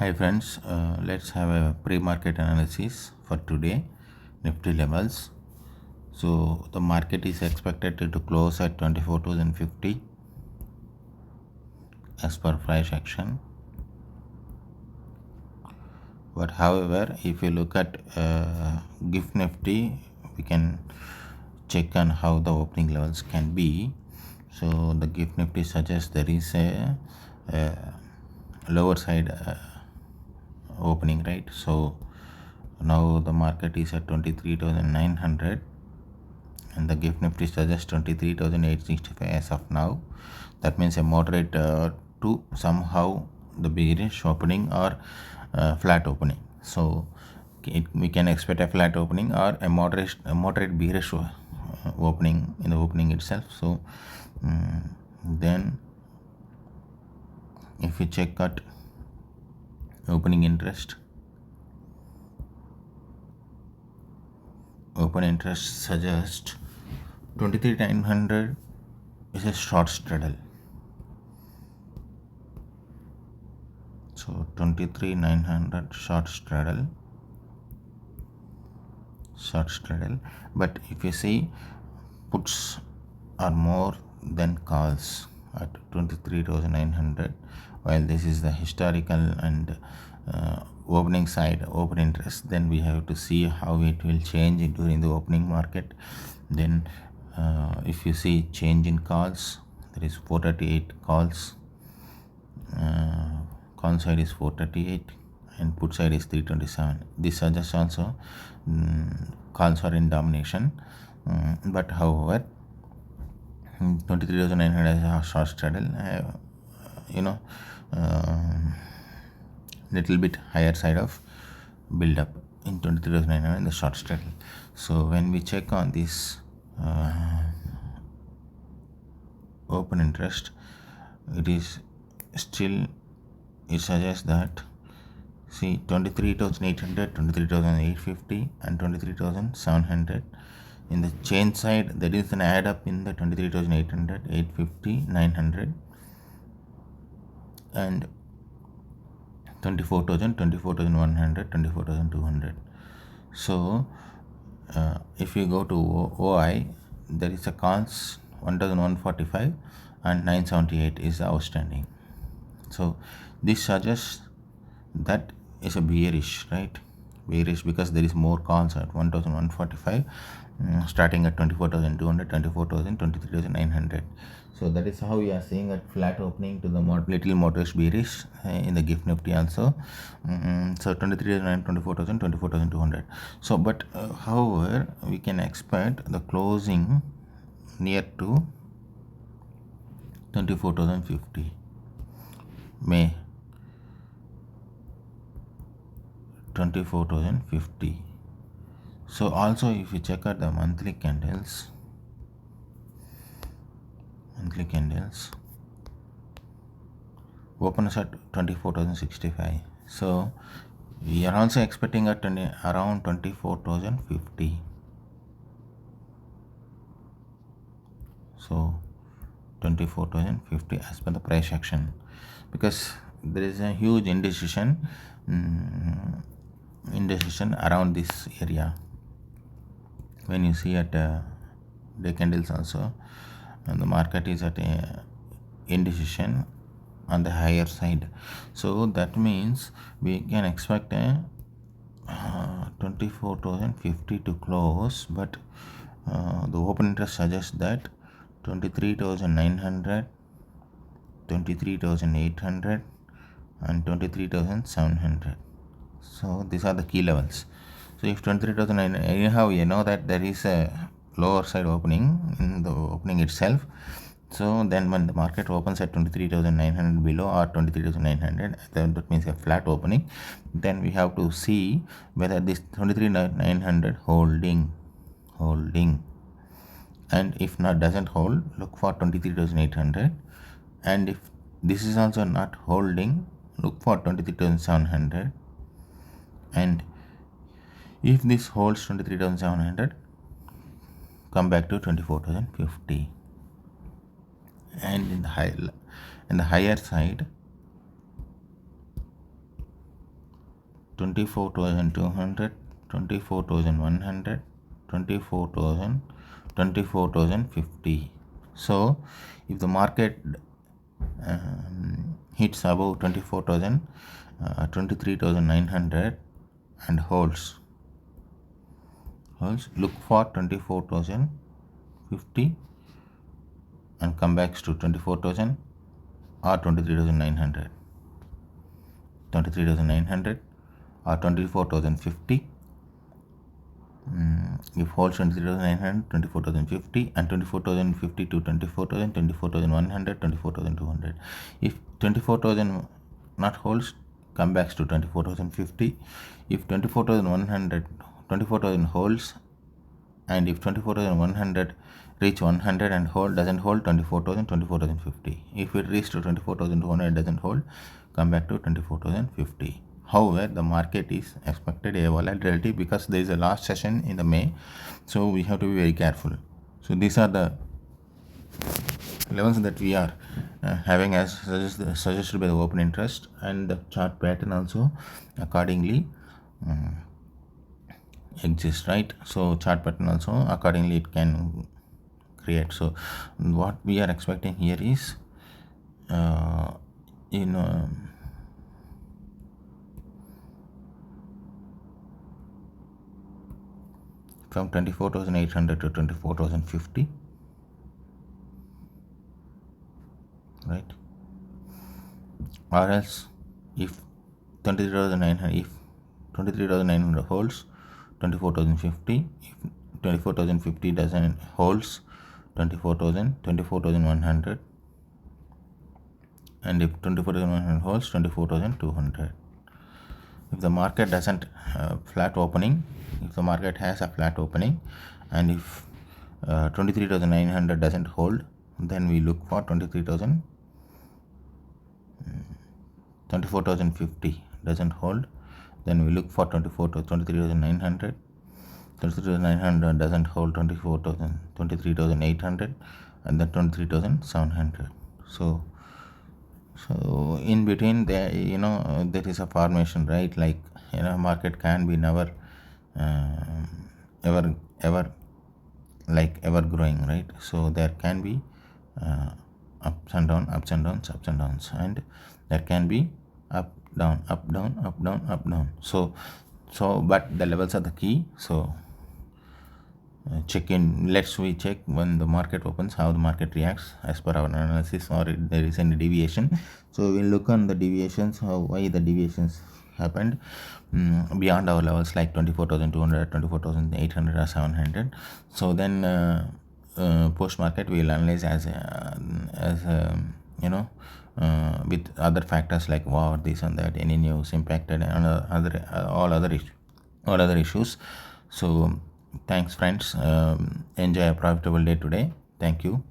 Hi friends, let's have a pre-market analysis for today, Nifty levels. So the market is expected to close at 24,050 as per price action. But however, if you look at GIFT Nifty, we can check on how the opening levels can be. So the GIFT Nifty suggests there is a lower side opening, right? So now the market is at 23,900 and the GIFT Nifty suggests 23,865 as of now. That means a moderate to somehow the bearish opening or flat opening. So we can expect a flat opening or a moderate bearish opening in the opening itself. So then if we check out opening interest, open interest suggests 23,900 is a short straddle. So 23,900 short straddle. But if you see, puts are more than calls at 23,900, while this is the historical and opening side open interest. Then we have to see how it will change during the opening market. Then if you see change in calls, there is 438 calls, call side is 438 and put side is 327. This suggests also calls are in domination, but however 23,900 is a short straddle, little bit higher side of build up in 23,900 in the short straddle. So when we check on this open interest, it is still, it suggests that see 23,800, 23,850 and 23,700. In the change side, there is an add up in the 23,800, 850, 900 and 24,000, 24,100, 24,200. So if you go to OI, there is a calls 1,145 and 978 is outstanding. So this suggests that is a bearish, right? Bearish because there is more calls at 1,145, starting at 24,200, 24,000, 23,900. So that is how we are seeing a flat opening to the little moderate bearish in the GIFT Nifty also. So 23,900, 24,000, 24,200. So but however, we can expect the closing near to 24,050 May 24,050. So also if you check out the monthly candles opens at 24,065. So we are also expecting at around 24,050. So 24,050 as per the price action, because there is a huge indecision around this area. When you see at day candles also, and the market is at a indecision on the higher side. So that means we can expect a 24,050 to close, but the open interest suggests that 23,900, 23,800 and 23,700. So these are the key levels. So if 23,900, anyhow you know that there is a lower side opening in the opening itself. So then when the market opens at 23,900 below or 23,900, that means a flat opening, then we have to see whether this 23,900 holding, and if not doesn't hold, look for 23,800, and if this is also not holding, look for 23,700, and if this holds 23,700, come back to 24,050. And in the higher side, 24,200, 24,100, 24,000, 24,050. So if the market hits above 24,000, 23,900 and holds, look for 24,050 and come back to 24,000 or 23,900, 23,900 or 24,050. If holds 23,900, 24,050 and 24,050 to 24,000, 24,100, 24,200. If 24,000 not holds, come back to 24,050. If 24,100, 24,000 holds, and if 24,100 reach 100 and doesn't hold, 24,000, 24,050. If it reaches to 24,200 doesn't hold, come back to 24,050. However, the market is expected a volatility because there is a last session in the May, so we have to be very careful. So these are the levels that we are having as suggested by the open interest, and the chart pattern also accordingly exists, right? So chart pattern also accordingly it can create. So what we are expecting here is from 24,800 to 24,050, right? Or else if 23,900 holds, 24,050. If 24,050 doesn't holds, 24,000, 24,100, and if 24,100 holds, 24,200. If the market doesn't flat opening, if the market has a flat opening, and if 23,900 doesn't hold, then we look for 24,050 doesn't hold, then we look for 23,900. 23,900 doesn't hold, 23,800, and then 23,700. So in between there, there is a formation, right? Like, market can be never ever growing, right? So there can be ups and downs, and there can be up down. So but the levels are the key. So we check when the market opens, how the market reacts as per our analysis, or if there is any deviation. So we'll look on the deviations, why the deviations happened beyond our levels like 24,200, 24,800 or 700. So then post market we will analyze as with other factors like war, this and that, any news impacted, and all other issues. So thanks friends, enjoy a profitable day today. Thank you.